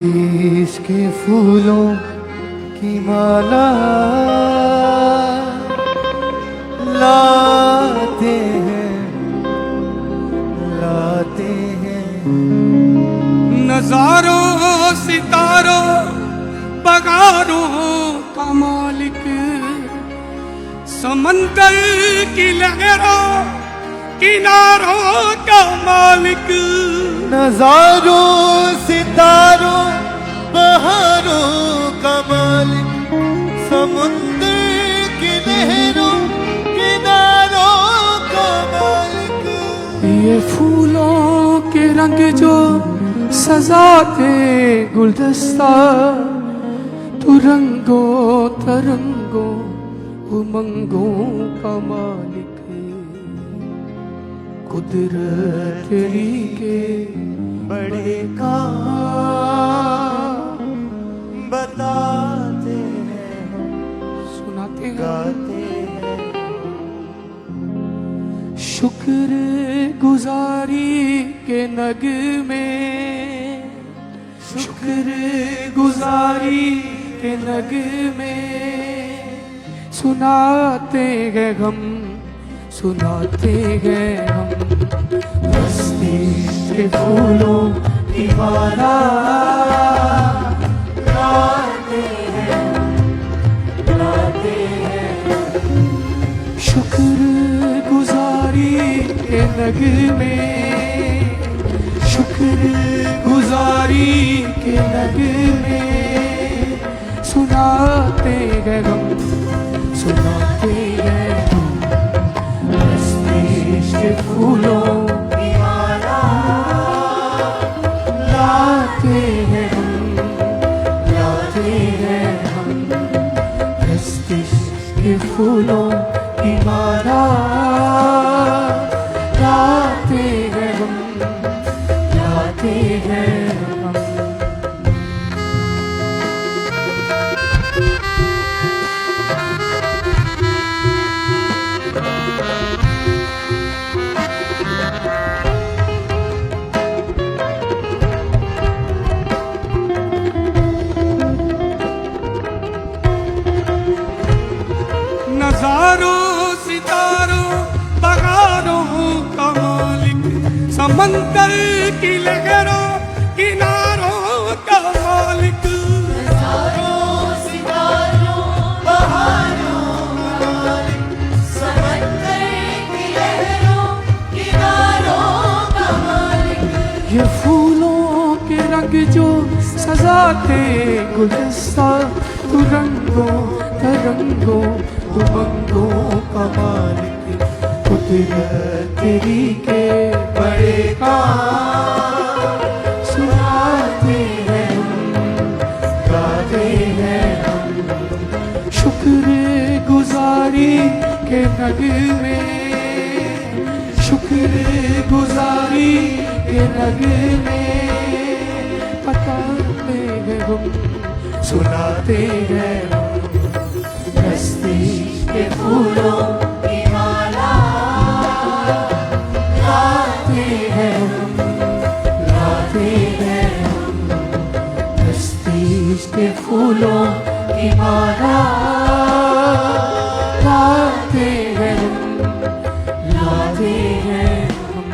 इसके फूलों की माला लाते हैं नजारों सितारों बगारों का मालिक, समंदर की लहरों किनारों का मालिक। नजारों सितारों बहारों का मालिक, समुद्र की लहरों किनारों का मालिक। ये फूलों के रंग जो सजाते गुलदस्ता, तू रंगों तरंगों उमंगों का मालिक। कुदरत के बड़े काम बताते हैं, सुनाते हैं, गाते हैं। शुक्र गुजारी के नग में, शुक्र गुजारी के नग में सुनाते हैं हम, सुनाते हैं हम। बस्ती के फूलों की माला गाते हैं, गाते हैं। शुक्र गुजारी के नग में, शुक्र गुजारी के नग में सुनाते हैं हम, सुनाते हैं हम। के फूलों की माला लाते हैं हम, लाते हैं हम। प्रेस्टीज के फूलों की माला लाते हैं हम, लाते हैं हम। नजारों सितारों बगारों का मालिक, समंदर की लहरों किनारों का मालिक। नजारों सितारों बहारों का मालिक, समंदर की लहरों किनारों का मालिक। ये फूलों के रंग जो सजाते गुलदस्ता, तू रंगों तरंगों उमंगों का मालिक। कुदरत तेरी के बड़े काम सुनाते हैं हम, गाते हैं हम। शुक्र गुजारी के नग में, शुक्र गुजारी के नग में बताते हैं हम, सुनाते हैं हम। के फूलों की माला गाते हैं हम, गाते हैं हम। प्रेस्टीज के फूलों की माला गाते हैं हम, गाते हैं हम।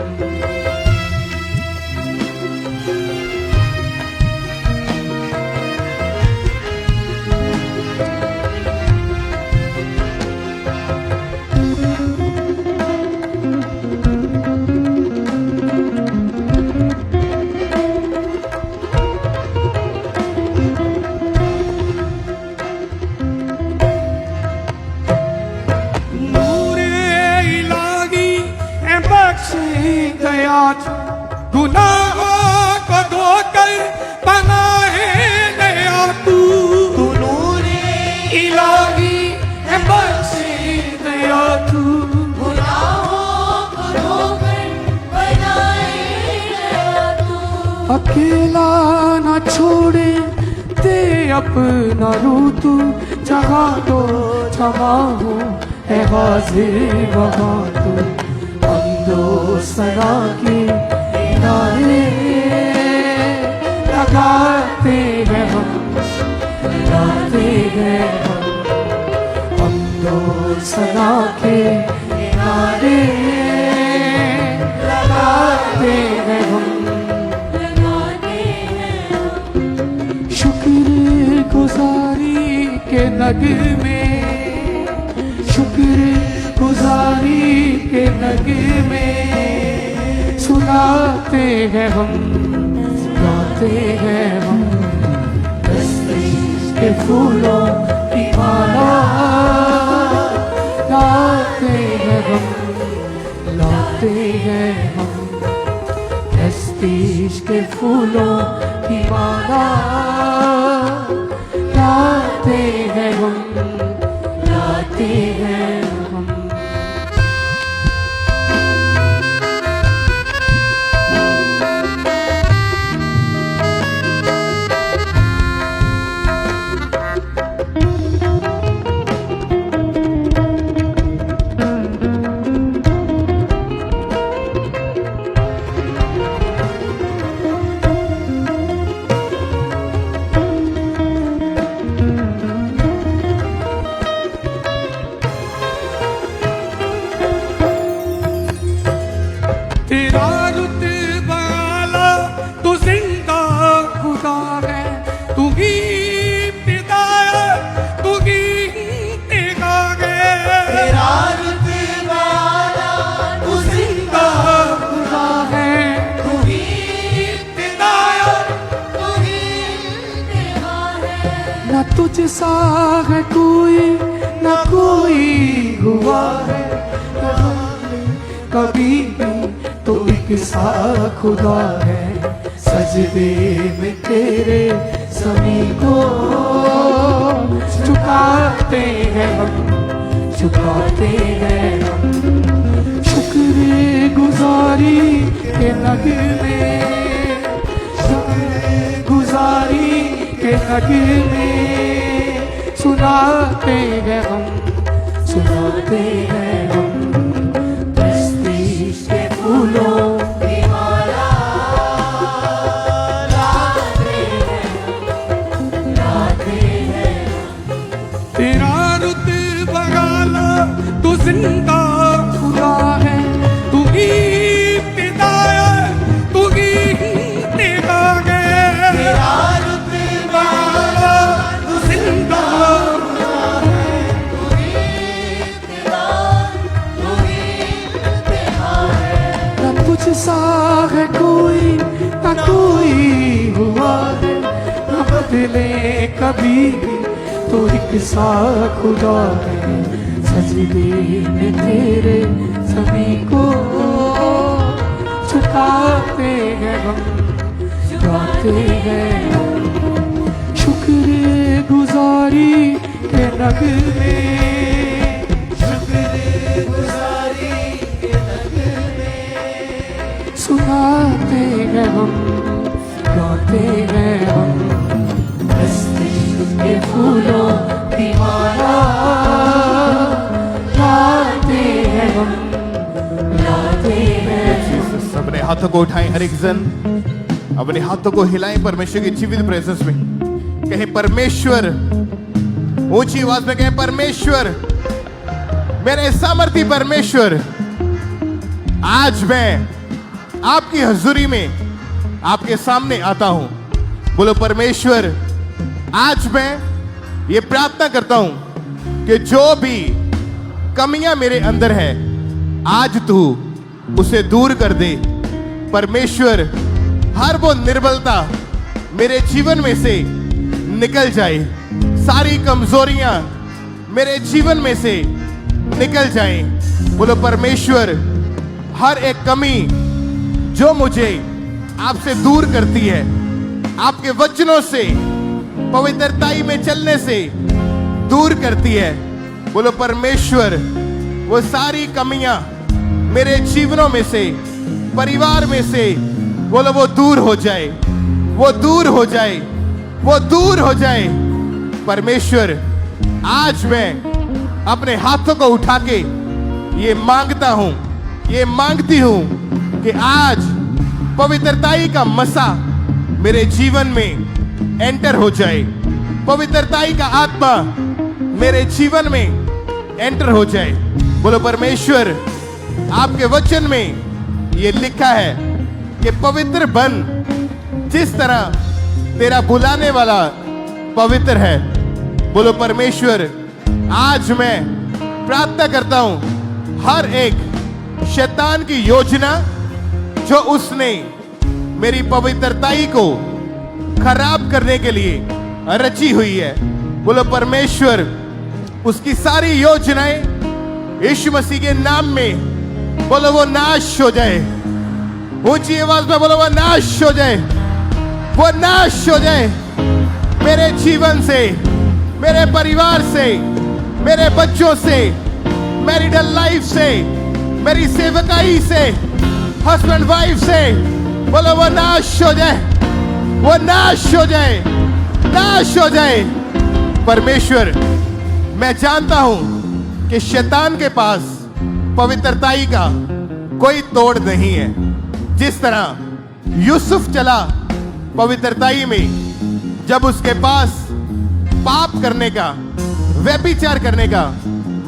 गया गुनाहों को धोकर बनाए गया तू, नूरे इलाही है बख्शे गया तू। गुनाहों को धोकर बनाए गया तू। अकेला न छोड़े दे अपना रू तू, जहाँ तो जमा हो है हाजिर वहाँ तू। सना के किनारे जगाते हैं हम, गाते हैं हम दो सदा के नारे लगाते हैं हम, शुक्र गुजारी के नगमे, शुक्र गुजारी के नगमे सुनाते हैं हम, गाते हैं हम के फूलों की माला लाते हैं हम, लाते हैं हम प्रेस्टीज के फूलों की माला लाते हैं हम, लाते हैं हम। तेरा रुतबा आला तू जिंदा खुदा है, तू ही पिता है, तू ही इंतहा है। तेरा रुतबा आला तू जिंदा खुदा है, तू ही पिता है, तू ही इंतहा है। न तुझसा है कोई, न कोई हुआ है कभी भी, तो एक सा खुदा है। सजदे में तेरे सभी को झुकाते हैं हम, झुकाते हैं हम शुक्र गुजारी के नगमे, शुक्र गुजारी के नगमे सुनाते हैं हम, सुनाते हैं हम प्रेस्टीज के फूलों की माला लाते हैं, लाते हैं। तेरा रुतबा आला तू जिंदा खुदा है, तू ही पिता है, तू ही इंतहा है। तेरा रुतबा आला तू जिंदा खुदा है, तू ही पिता, तू ही इंतहा है। न तुझसा है कोई, न कोई हुआ है, न बदले कभी भी, तो एक सा खुदा है। सजदे में तेरे सभी को झुकाते हैं हम, गाते हैं हम शुक्र गुजारी के नगमे, शुक्र गुजारी के नगमे सुनाते हैं हम, गाते हैं हम प्रेस्टीज के फूलों की माला लाते हैं हम, लाते हैं हम। अपने हाथों को उठाएं, हर एक जन अपने हाथों को हिलाएं परमेश्वर की जीवित प्रेजेंस में। कहें परमेश्वर, ऊंची आवाज में कहें परमेश्वर, मेरे सामर्थी परमेश्वर, आज मैं आपकी हजूरी में आपके सामने आता हूं। बोलो परमेश्वर, आज मैं ये प्रार्थना करता हूं कि जो भी कमियां मेरे अंदर है, आज तू उसे दूर कर दे। परमेश्वर, हर वो निर्बलता मेरे जीवन में से निकल जाए, सारी कमजोरियां मेरे जीवन में से निकल जाएं। बोलो परमेश्वर, हर एक कमी जो मुझे आपसे दूर करती है, आपके वचनों से पवित्रताई में चलने से दूर करती है, बोलो परमेश्वर, वो सारी कमियां मेरे जीवनों में से, परिवार में से, बोलो वो दूर हो जाए, वो दूर हो जाए, वो दूर हो जाए। परमेश्वर, आज मैं अपने हाथों को उठा के ये मांगता हूं, ये मांगती हूं कि आज पवित्रताई का मसा मेरे जीवन में एंटर हो जाए। पवित्रताई का आत्मा मेरे जीवन में एंटर हो जाए। बोलो परमेश्वर, आपके वचन में ये लिखा है कि पवित्र बन जिस तरह तेरा बुलाने वाला पवित्र है। बोलो परमेश्वर, आज मैं प्रार्थना करता हूं हर एक शैतान की योजना जो उसने मेरी पवित्रताई को खराब करने के लिए रची हुई है, बोलो परमेश्वर, उसकी सारी योजनाएं यीशु मसीह के नाम में बोलो वो नाश हो जाए। ऊंची आवाज में बोलो वो नाश हो जाए, वो नाश हो जाए। मेरे जीवन से, मेरे परिवार से, मेरे बच्चों से, मैरिटल लाइफ से, मेरी सेवकाई से, हस्बैंड वाइफ से, बोलो वो नाश हो जाए, वो नाश हो जाए, नाश हो जाए। परमेश्वर, मैं जानता हूं कि शैतान के पास पवित्रताई का कोई तोड़ नहीं है। जिस तरह यूसुफ चला पवित्रताई में, जब उसके पास पाप करने का, व्यभिचार करने का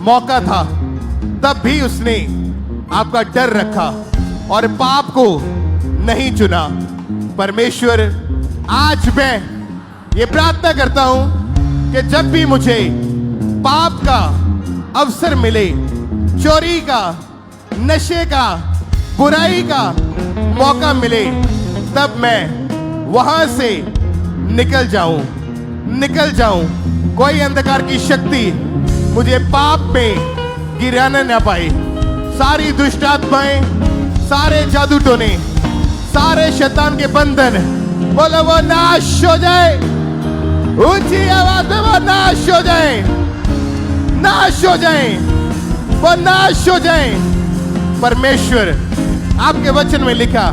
मौका था, तब भी उसने आपका डर रखा और पाप को नहीं चुना। परमेश्वर, आज मैं ये प्रार्थना करता हूं कि जब भी मुझे पाप का अवसर मिले, चोरी का, नशे का, बुराई का मौका मिले, तब मैं वहां से निकल जाऊं। कोई अंधकार की शक्ति मुझे पाप में गिराना ना पाए। सारी दुष्ट आत्माएं, सारे जादू टोने, सारे शैतान के बंधन, बोलो वो नाश हो जाए। ऊंची आवाज में वो नाश हो जाए, नाश हो जाए, वो नाश हो जाए। परमेश्वर, आपके वचन में लिखा,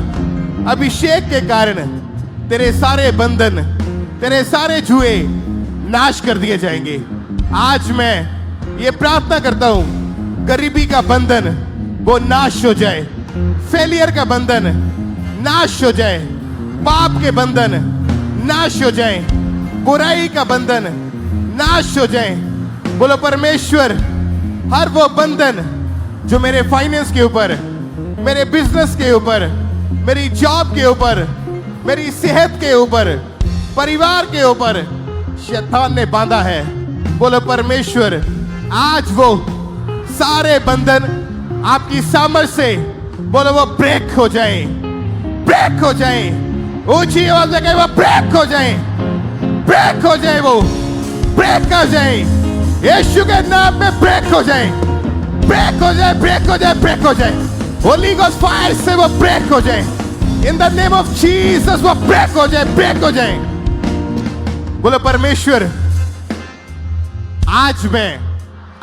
अभिषेक के कारण तेरे सारे बंधन, तेरे सारे जुए नाश कर दिए जाएंगे। आज मैं ये प्रार्थना करता हूं, गरीबी का बंधन वो नाश हो जाए, फेलियर का बंधन नाश हो जाए, पाप के बंधन नाश हो जाए, बुराई का बंधन नाश हो जाए। बोलो परमेश्वर, हर वो बंधन जो मेरे फाइनेंस के ऊपर, मेरे बिजनेस के ऊपर, मेरी जॉब के ऊपर, मेरी सेहत के ऊपर, परिवार के ऊपर शैतान ने बांधा है, बोलो परमेश्वर, आज वो सारे बंधन आपकी सामर्थ से बोलो वो ब्रेक हो जाए, ब्रेक हो जाए। ऊंची आवाज में कहे वो ब्रेक हो जाए, ब्रेक हो जाए, वो ब्रेक हो जाए। यीशु के नाम में ब्रेक हो जाए, ब्रेक हो जाए, ब्रेक हो जाए, ब्रेक हो जाए। होली गोस्ट फायर से वो ब्रेक हो जाए। In the name of Jesus वो ब्रेक हो जाए, ब्रेक हो जाए। बोलो परमेश्वर, आज मैं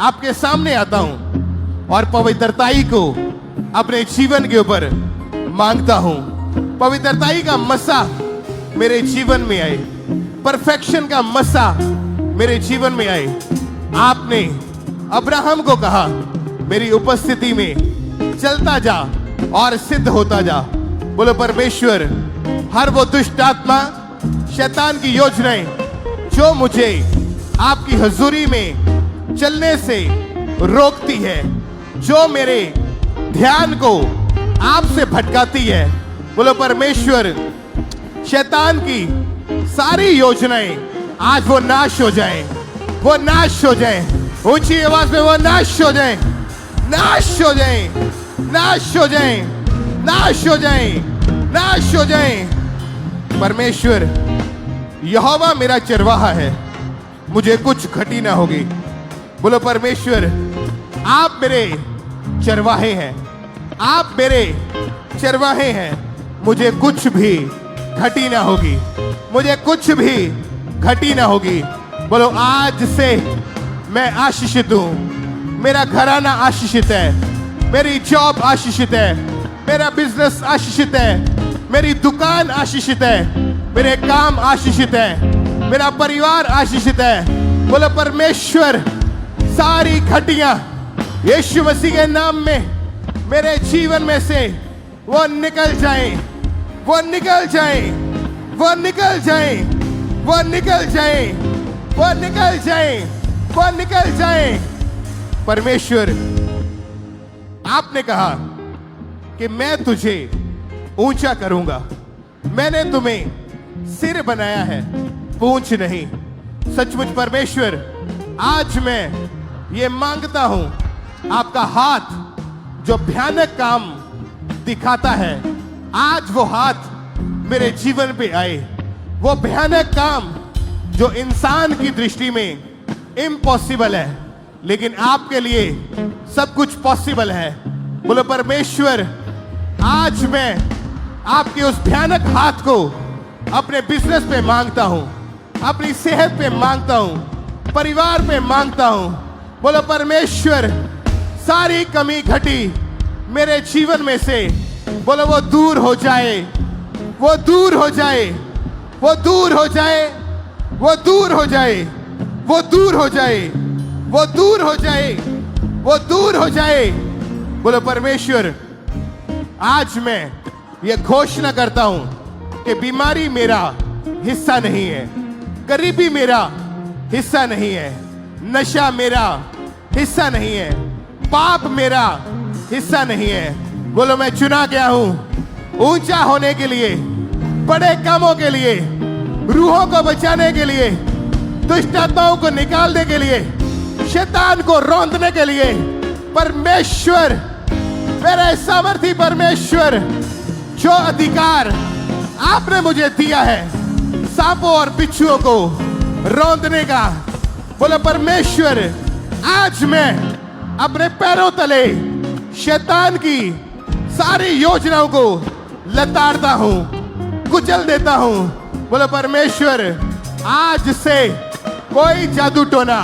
आपके सामने आता हूं और पवित्रताई को अपने जीवन के ऊपर मांगता हूं। पवित्रताई का मसा मेरे जीवन में आए, परफेक्शन का मसा मेरे जीवन में आए। आपने अब्राहम को कहा, मेरी उपस्थिति में चलता जा और सिद्ध होता जा। बोलो परमेश्वर, हर वो दुष्ट आत्मा, शैतान की योजनाएं जो मुझे आपकी हजूरी में चलने से रोकती है, जो मेरे ध्यान को आपसे भटकाती है, बोलो परमेश्वर, शैतान की सारी योजनाएं आज वो नाश हो जाएं, वो नाश हो जाएं। ऊंची आवाज में वो नाश हो जाएं, नाश हो जाएं, नाश हो जाएं, नाश हो जाएं, नाश हो जाएं। परमेश्वर, यहोवा मेरा चरवाहा है, मुझे कुछ घटी ना होगी। बोलो परमेश्वर, आप मेरे चरवाहे हैं, आप मेरे चरवाहे हैं, मुझे कुछ भी घटी ना होगी, मुझे कुछ भी घटी ना होगी। बोलो आज से मैं आशीषित हूं, मेरा घराना आशीषित है, मेरी जॉब आशीषित है, मेरा बिजनेस आशीषित है, मेरी दुकान आशीषित है, मेरे काम आशीषित है, मेरा परिवार आशीषित है। बोलो परमेश्वर, सारी घटियां यीशु मसीह के नाम में मेरे जीवन में से वो निकल जाएं, वो निकल जाएं, वो निकल जाए, वो निकल जाए, वो निकल जाए, वो निकल जाए। परमेश्वर, आपने कहा कि मैं तुझे ऊंचा करूंगा। मैंने तुम्हें सिर बनाया है, पूंछ नहीं। सचमुच परमेश्वर, आज मैं ये मांगता हूं, आपका हाथ जो भयानक काम दिखाता है, आज वो हाथ मेरे जीवन पे आए। वो भयानक काम जो इंसान की दृष्टि में इम्पॉसिबल है, लेकिन आपके लिए सब कुछ पॉसिबल है। बोलो परमेश्वर, आज मैं आपके उस भयानक हाथ को अपने बिजनेस पे मांगता हूं, अपनी सेहत पे मांगता हूं, परिवार पे मांगता हूं। बोलो परमेश्वर, सारी कमी घटी मेरे जीवन में से, बोलो वो दूर हो जाए, वो दूर हो जाए, वो दूर हो जाए, वो दूर हो जाए, वो दूर हो जाए, वो दूर हो जाए, वो दूर हो जाए। बोलो परमेश्वर, आज मैं ये घोषणा करता हूं कि बीमारी मेरा हिस्सा नहीं है, गरीबी मेरा हिस्सा नहीं है, नशा मेरा हिस्सा नहीं है, पाप मेरा हिस्सा नहीं है। बोलो मैं चुना गया हूं ऊंचा होने के लिए, बड़े कामों के लिए, रूहों को बचाने के लिए, दुष्ट आत्माओं को निकालने के लिए, शैतान को रौंदने के लिए। परमेश्वर, मेरे सामर्थी परमेश्वर, जो अधिकार आपने मुझे दिया है सांपों और बिच्छुओं को रौंदने का, बोलो परमेश्वर, आज मैं अपने पैरों तले शैतान की सारी योजनाओं को लताड़ता हूं, कुचल देता हूं। बोलो परमेश्वर, आज से कोई जादू टोना,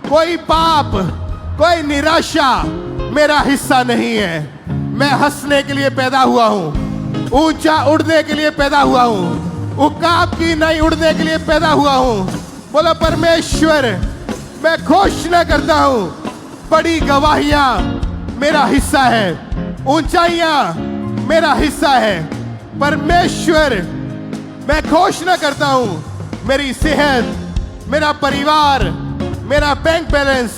कोई पाप, कोई निराशा मेरा हिस्सा नहीं है। मैं हंसने के लिए पैदा हुआ हूं, ऊंचा उड़ने के लिए पैदा हुआ हूं, उकाब की नहीं उड़ने के लिए पैदा हुआ हूं। बोलो परमेश्वर, मैं घोषणा करता हूं, बड़ी गवाहियां मेरा हिस्सा है, ऊंचाइयां मेरा हिस्सा है। परमेश्वर, मैं घोषणा करता हूं, मेरी सेहत, मेरा परिवार, मेरा बैंक बैलेंस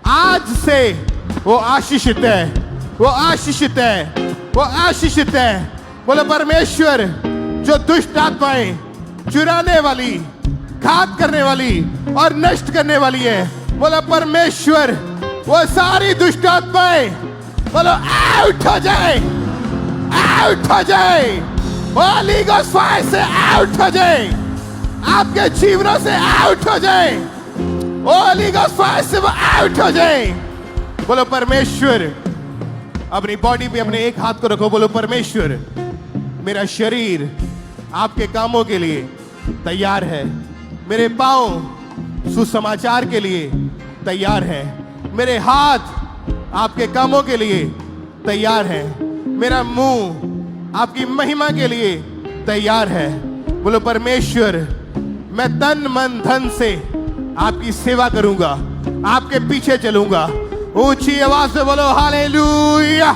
आज से वो आशीषित है, वो आशीषित है, वो आशीषित है। बोलो परमेश्वर, जो दुष्ट आत्माएं चुराने वाली, घात करने वाली और नष्ट करने वाली है, बोलो परमेश्वर, वो सारी दुष्ट आत्माएं बोलो आउट हो जाए, आउट हो जाए, होली गोस्ट फायर से आउट हो जाए, आपके जीवनों से आउट हो जाए, होली गोस्ट फायर से वो आउट हो जाए। बोलो परमेश्वर, अपनी बॉडी पे अपने एक हाथ को रखो, बोलो परमेश्वर, मेरा शरीर आपके कामों के लिए तैयार है, मेरे पांव सुसमाचार के लिए तैयार है, मेरे हाथ आपके कामों के लिए तैयार है, मेरा मुंह आपकी महिमा के लिए तैयार है। बोलो परमेश्वर, मैं तन मन धन से आपकी सेवा करूंगा, आपके पीछे चलूंगा। ऊंची आवाज में बोलो हालेलुया,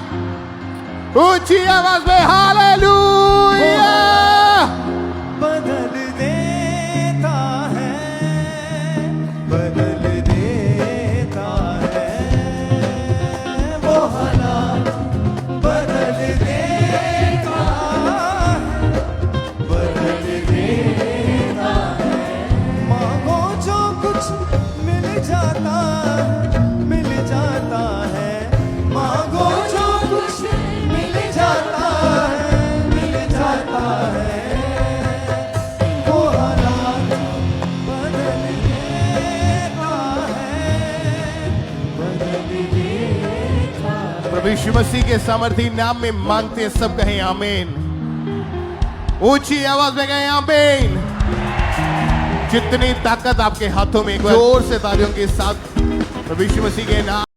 ऊंची आवाज में हालेलुया। बदल देता है, बदल देता है, वो हालात बदल देता है, बदल देता है। मांगो जो कुछ मिल जाता है, मांगो जो कुछ मिल जाता है, मिल जाता है। वो हालात बदल देता है, बदल देता है। प्रभु यीशु मसीह के सामर्थी नाम में मांगते हैं, सब कहें आमीन। ऊंची आवाज में कहें आमीन। जितनी ताकत आपके हाथों में, एक बार जोर से तालियों के साथ प्रभु यीशु मसीह के नाम